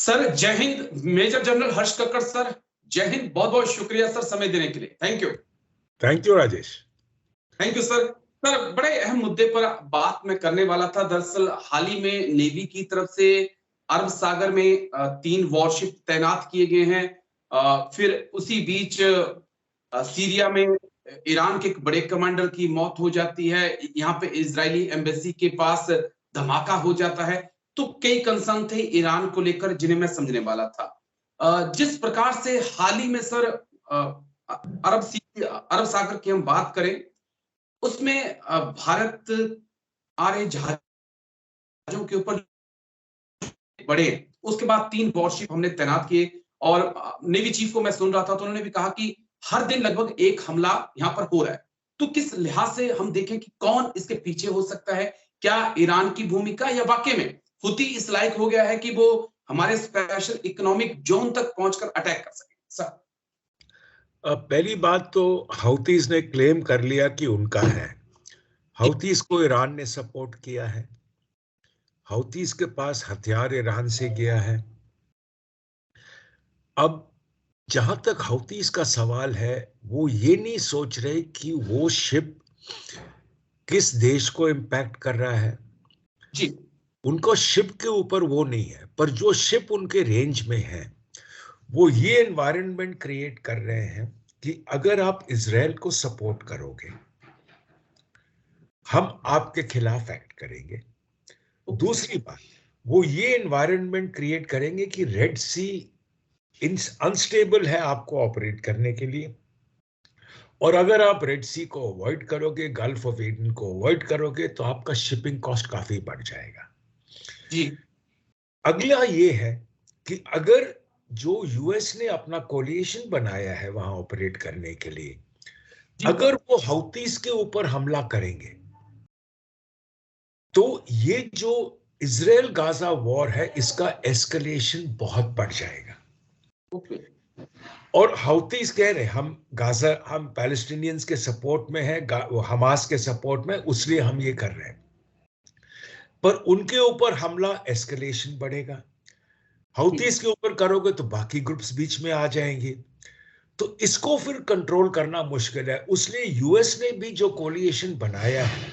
Sir जय Hind. Major general हर्ष Kakkar sir, जय हिंद। बहुत बहुत शुक्रिया सर समय देने के लिए। Thank you. Thank you Rajesh. Thank you sir. Sir बड़े अहम मुद्दे पर बात मैं करने वाला था। दरअसल हाल ही में नेवी की तरफ से अरब सागर में 3 वॉरशिप तैनात किए गए हैं। फिर उसी बीच सीरिया में ईरान के एक बड़े कमांडर की मौत हो जाती है। यहाँ पे इजरायली एम्बेसी के पास धमाका हो जाता है। तो कई कंसर्न थे ईरान को लेकर जिन्हें मैं समझने वाला था। जिस प्रकार से हाल ही में सर अरब सागर की हम बात करें, उसमें भारत आ रहे जहाजों के ऊपर बड़े, उसके बाद 3 वॉरशिप हमने तैनात किए। और नेवी चीफ को मैं सुन रहा था तो उन्होंने भी कहा कि हर दिन लगभग एक हमला यहाँ पर हो रहा है। तो किस लिहाज से हम देखें कि कौन इसके पीछे हो सकता है? क्या ईरान की भूमिका, या वाकई में हुती इस लायक हो गया है कि वो हमारे स्पेशल इकोनॉमिक जोन तक पहुंचकर अटैक कर सके? सर पहली बात तो हौतीज ने क्लेम कर लिया कि उनका है। हौतीज को ईरान ने सपोर्ट किया है। हौतीज के पास हथियार ईरान से गया है। अब जहां तक हौतीज का सवाल है, वो ये नहीं सोच रहे कि वो शिप किस देश को इंपैक्ट कर रहा है। जी, उनको शिप के ऊपर वो नहीं है, पर जो शिप उनके रेंज में है वो ये एनवायरनमेंट क्रिएट कर रहे हैं कि अगर आप इजराइल को सपोर्ट करोगे, हम आपके खिलाफ एक्ट करेंगे। दूसरी बात, वो ये एनवायरनमेंट क्रिएट करेंगे कि रेड सी अनस्टेबल है आपको ऑपरेट करने के लिए, और अगर आप रेड सी को अवॉइड करोगे, गल्फ ऑफ एडन को अवॉइड करोगे, तो आपका शिपिंग कॉस्ट काफी बढ़ जाएगा। जी, अगला ये है कि अगर जो यूएस ने अपना कोलिएशन बनाया है वहां ऑपरेट करने के लिए, अगर वो हौतीस के ऊपर हमला करेंगे, तो ये जो इजराइल गाजा वॉर है, इसका एस्केलेशन बहुत बढ़ जाएगा। और हौतीस कह रहे हम गाजा, हम पैलेस्टीनियंस के सपोर्ट में है, हमास के सपोर्ट में, इसलिए हम ये कर रहे हैं। पर उनके ऊपर हमला, एस्केलेशन बढ़ेगा। हौतीस के ऊपर करोगे तो बाकी ग्रुप्स बीच में आ जाएंगे, तो इसको फिर कंट्रोल करना मुश्किल है। उसने यूएस ने भी जो कोलिएशन बनाया है,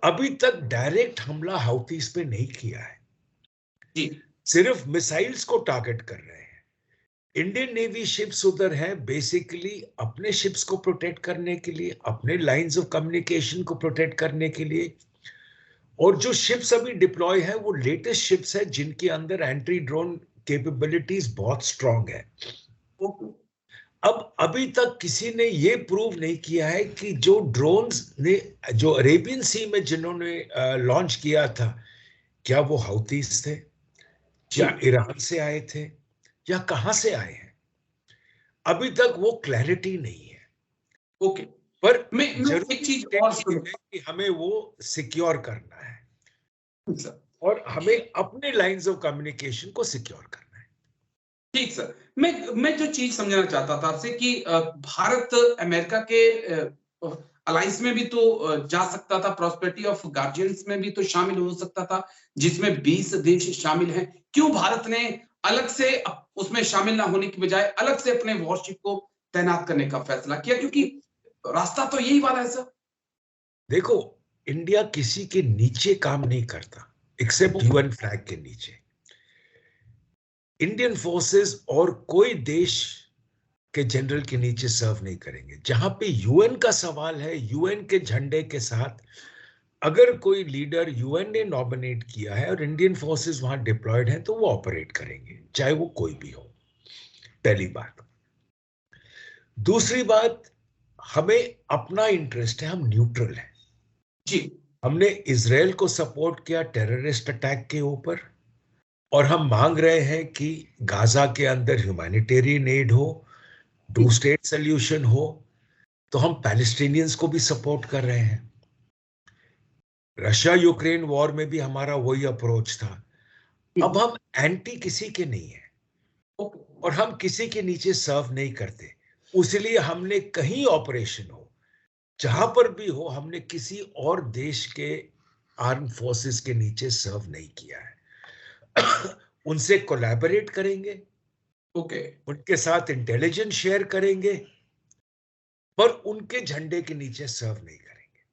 अभी तक डायरेक्ट हमला हौतीस पे नहीं किया है, जी, सिर्फ मिसाइल्स को टारगेट कर रहे हैं। इंडियन नेवी शिप्स उधर है बेसिकली अपने शिप्स को प्रोटेक्ट करने के लिए, अपने लाइंस ऑफ कम्युनिकेशन को प्रोटेक्ट करने के लिए। और जो शिप्स अभी डिप्लॉय है वो लेटेस्ट शिप्स है जिनके अंदर एंटी ड्रोन कैपेबिलिटीज बहुत स्ट्रांग है। अब अभी तक किसी ने ये प्रूव नहीं किया है कि जो ड्रोन्स ने जो अरेबियन सी में जिन्होंने लॉन्च किया था, क्या वो हौतीस थे, या ईरान से आए थे, या कहां से आए हैं। अभी तक वो क्लैरिटी नहीं है। ओके, पर मैं एक चीज और है कि हमें वो सिक्योर करना है सर, और हमें अपने लाइंस ऑफ कम्युनिकेशन को सिक्योर करना है। ठीक सर। मैं जो चीज समझना चाहता था आपसे कि भारत अमेरिका के अलायंस में भी तो जा सकता था, प्रॉस्पेरिटी ऑफ गार्जियंस में भी तो शामिल हो सकता था, जिसमें 20 देश शामिल हैं। क्यों भारत ने अलग से उसमें शामिल ना होने की बजाय अलग से अपने वॉरशिप को तैनात करने का फैसला किया? क्योंकि रास्ता तो यही वाला है सर। देखो, इंडिया किसी के नीचे काम नहीं करता एक्सेप्ट यूएन फ्लैग के नीचे। इंडियन फोर्सेस और कोई देश के जनरल के नीचे सर्व नहीं करेंगे। जहां पे यूएन का सवाल है, यूएन के झंडे के साथ अगर कोई लीडर यूएन ने नॉमिनेट किया है और इंडियन फोर्सेस वहां डिप्लॉयड हैं, तो वो ऑपरेट करेंगे, चाहे वो कोई भी हो। पहली बात। दूसरी बात, हमें अपना इंटरेस्ट है, हम न्यूट्रल हैं। जी, हमने इजराइल को सपोर्ट किया टेररिस्ट अटैक के ऊपर, और हम मांग रहे हैं कि गाजा के अंदर ह्यूमैनिटेरियन एड हो, 2 स्टेट सोल्यूशन हो। तो हम पैलेस्टीनियंस को भी सपोर्ट कर रहे हैं। रशिया यूक्रेन वॉर में भी हमारा वही अप्रोच था। अब हम एंटी किसी के नहीं है और हम किसी के नीचे सर्व नहीं करते, इसलिए हमने कहीं ऑपरेशन हो, जहां पर भी हो, हमने किसी और देश के आर्म फोर्सेस के नीचे सर्व नहीं किया है। उनसे कोलैबोरेट करेंगे, ओके, उनके साथ इंटेलिजेंस शेयर करेंगे, पर उनके झंडे के नीचे सर्व नहीं करेंगे।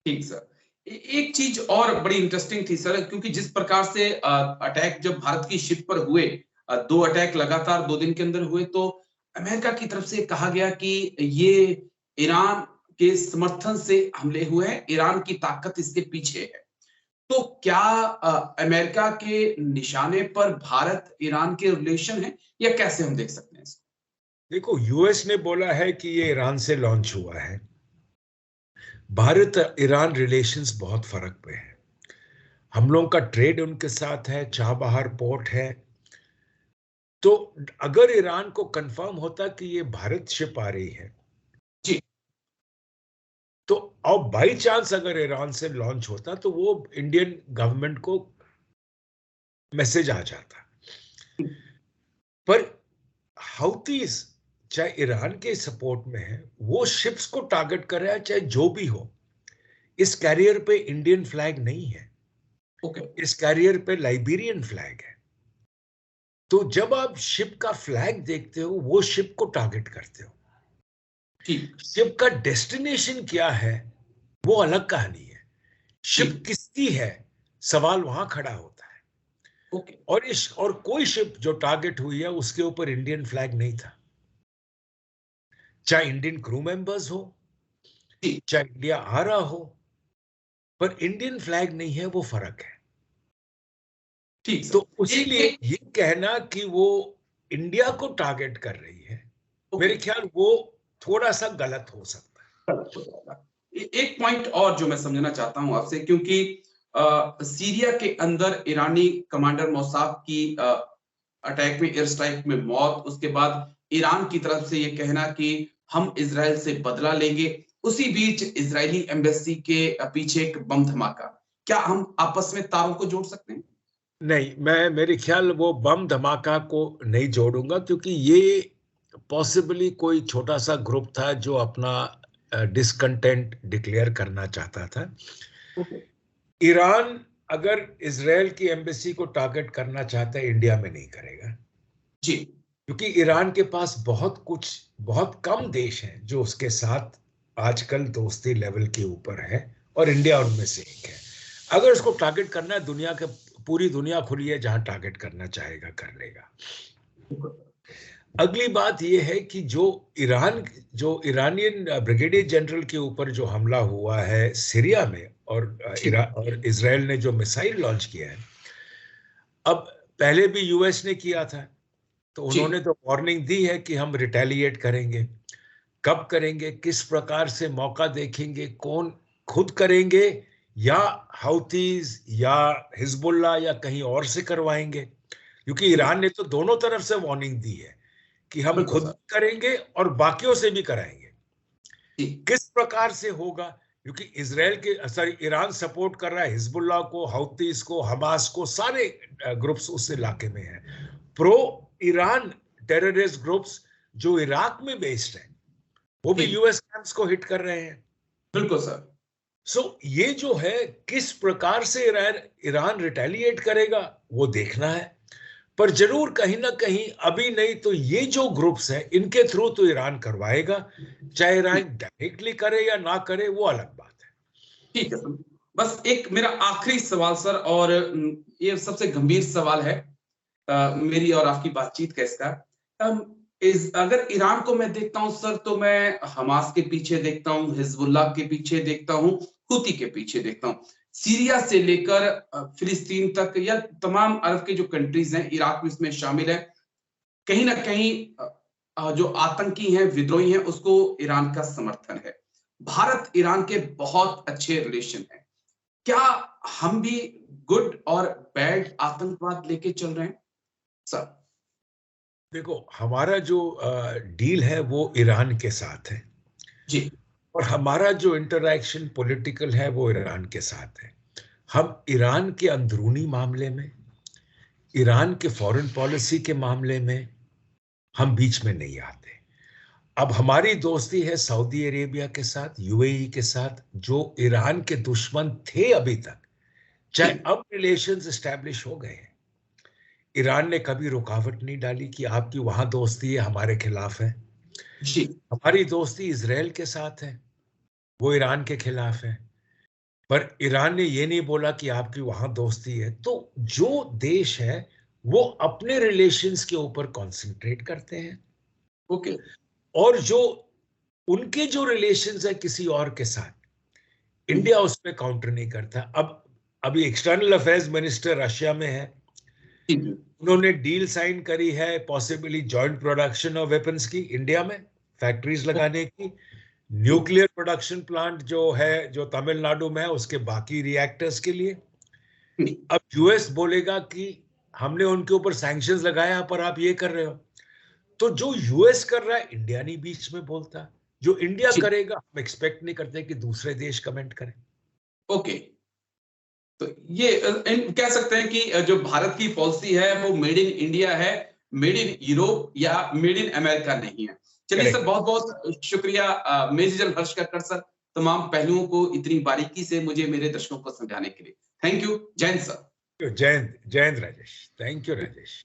ठीक सर। एक चीज और बड़ी इंटरेस्टिंग थी सर, क्योंकि जिस प्रकार से अटैक जब भारत की शिप पर हुए, 2 अटैक लगातार 2 दिन के अंदर हुए, तो अमेरिका की तरफ से कहा गया कि ये ईरान के समर्थन से हमले हुए हैं, ईरान की ताकत इसके पीछे है। तो क्या अमेरिका के निशाने पर भारत ईरान के रिलेशन है, या कैसे हम देख सकते हैं इसको? देखो, यूएस ने बोला है कि ये ईरान से लॉन्च हुआ है। भारत ईरान रिलेशंस बहुत फर्क पे है। हम लोगों का ट्रेड उनके साथ है, चाबहार पोर्ट है। तो अगर ईरान को कंफर्म होता कि ये भारत शिप आ रही है, जी, तो अब बाई चांस अगर ईरान से लॉन्च होता तो वो इंडियन गवर्नमेंट को मैसेज आ जाता। पर हाउतीज चाहे ईरान के सपोर्ट में है, वो शिप्स को टारगेट कर रहा है, चाहे जो भी हो। इस कैरियर पे इंडियन फ्लैग नहीं है, ओके, इस कैरियर पे लाइबेरियन फ्लैग है। तो जब आप शिप का फ्लैग देखते हो, वो शिप को टारगेट करते हो। ठीक, शिप का डेस्टिनेशन क्या है वो अलग कहानी है। शिप ठीक, किसकी है, सवाल वहां खड़ा होता है। ओके, और कोई शिप जो टारगेट हुई है उसके ऊपर इंडियन फ्लैग नहीं था, चाहे इंडियन क्रू मेंबर्स हो, ठीक, चाहे इंडिया आ रहा हो, पर इंडियन फ्लैग नहीं है, वो फर्क है। ठीक तो सर। इसीलिए एक ये कहना कि वो इंडिया को टारगेट कर रही है, ओके, मेरे ख्याल वो थोड़ा सा गलत हो सकता है। गलत हो जाएगा। एक पॉइंट और जो मैं समझना चाहता हूं आपसे, क्योंकि सीरिया के अंदर ईरानी कमांडर मोसाद की अटैक में, एयर स्ट्राइक में मौत, उसके बाद ईरान की तरफ से ये कहना कि हम इजराइल से बदला लेंगे, उसी बीच इजरायली एम्बेसी के पीछे एक बम धमाका, क्या हम आपस में तारों को जोड़ सकते हैं? नहीं, मैं मेरे ख्याल वो बम धमाका को नहीं जोड़ूंगा, क्योंकि ये पॉसिबली कोई छोटा सा ग्रुप था जो अपना डिसकंटेंट डिक्लेयर करना चाहता था। ओके, ईरान अगर इजराइल की एम्बेसी को टारगेट करना चाहता है, इंडिया में नहीं करेगा, जी, क्योंकि ईरान के पास बहुत कम देश हैं जो उसके साथ आजकल दोस्ती लेवल के ऊपर है, और इंडिया उनमें से एक है। अगर उसको टारगेट करना है, पूरी दुनिया खुली है, जहां टारगेट करना चाहेगा कर लेगा। अगली बात यह है कि जो इरानियन ब्रिगेडियर जनरल के ऊपर जो हमला हुआ है सीरिया में, और इजराइल ने जो मिसाइल लॉन्च किया है, अब पहले भी यूएस ने किया था, तो जी, उन्होंने तो वार्निंग दी है कि हम रिटेलिएट करेंगे। कब करेंगे, किस प्रकार से मौका देखेंगे, कौन खुद करेंगे, या हाउतीज या हिजबुल्लाह या कहीं और से करवाएंगे, क्योंकि जी, ईरान ने तो दोनों तरफ से वार्निंग दी है कि हम बिल्कुल खुद सर, करेंगे और बाकियों से भी कराएंगे। जी, किस प्रकार से होगा, क्योंकि ईरान सपोर्ट कर रहा है हिजबुल्लाह को, हाउतीज को, हमास को, सारे ग्रुप्स उस इलाके में हैं। प्रो ईरान टेररिस्ट ग्रुप्स जो इराक में बेस्ड है, वो भी ठीक, यूएस कैंप्स को हिट कर रहे हैं। बिल्कुल सर, ये जो है, किस प्रकार से ईरान रिटेलिएट करेगा वो देखना है। पर जरूर कहीं ना कहीं, अभी नहीं तो ये जो ग्रुप्स हैं, इनके थ्रू तो ईरान करवाएगा, चाहे ईरान डायरेक्टली करे या ना करे, वो अलग बात है। ठीक है सर। बस एक मेरा आखिरी सवाल सर, और ये सबसे गंभीर सवाल है मेरी और आपकी बातचीत का इसका। अगर ईरान को मैं देखता हूं सर, तो मैं हमास के पीछे देखता हूं, हिजबुल्लाह के पीछे देखता हूं, हुती के पीछे देखता हूं। सीरिया से लेकर फिलिस्तीन तक, या तमाम अरब के जो कंट्रीज हैं, इराक भी इसमें शामिल है, कहीं ना कहीं जो आतंकी हैं, विद्रोही हैं, उसको ईरान का समर्थन है। भारत ईरान के बहुत अच्छे रिलेशन हैं। क्या हम भी गुड और बैड आतंकवाद लेके चल रहे हैं सर? देखो, हमारा जो डील है वो ईरान के साथ है, जी, और हमारा जो इंटरैक्शन पॉलिटिकल है वो ईरान के साथ है। हम ईरान के अंदरूनी मामले में, ईरान के फॉरेन पॉलिसी के मामले में हम बीच में नहीं आते। अब हमारी दोस्ती है सऊदी अरेबिया के साथ, यूएई के साथ, जो ईरान के दुश्मन थे अभी तक, चाहे ठीक, अब रिलेशंस एस्टैब्लिश हो गए हैं। ईरान ने कभी रुकावट नहीं डाली कि आपकी वहां दोस्ती है, हमारे खिलाफ है। जी हमारी दोस्ती इजराइल के साथ है, वो ईरान के खिलाफ है। पर ईरान ने ये नहीं बोला कि आपकी वहां दोस्ती है। तो जो देश है वो अपने रिलेशंस के ऊपर कंसंट्रेट करते हैं, ओके और जो उनके जो रिलेशंस है किसी और के साथ, इंडिया उस पर काउंटर नहीं करता। अब अभी एक्सटर्नल अफेयर्स मिनिस्टर रशिया में है, उन्होंने डील साइन करी है possibly joint production of weapons की इंडिया में, फैक्ट्रीज लगाने की। न्यूक्लियर प्रोडक्शन प्लांट जो है, जो तमिलनाडु में है, उसके बाकी रिएक्टर्स के लिए। अब यूएस बोलेगा कि हमने उनके ऊपर सैंक्शंस लगाया पर आप ये कर रहे हो। तो जो यूएस कर रहा है इंडिया नहीं बीच में बोलता, जो इंडिया करेगा हम एक्सपेक्ट नहीं करते कि दूसरे देश कमेंट करें। ओके, तो ये कह सकते हैं कि जो भारत की पॉलिसी है वो मेड इन इंडिया है, मेड इन यूरोप या मेड इन अमेरिका नहीं है। चलिए सर, बहुत बहुत शुक्रिया मेजर हर्ष कक्कड़ सर, तमाम पहलुओं को इतनी बारीकी से मुझे मेरे दर्शकों को समझाने के लिए। Thank you. जय हिंद सर। जय हिंद राजेश, थैंक यू राजेश।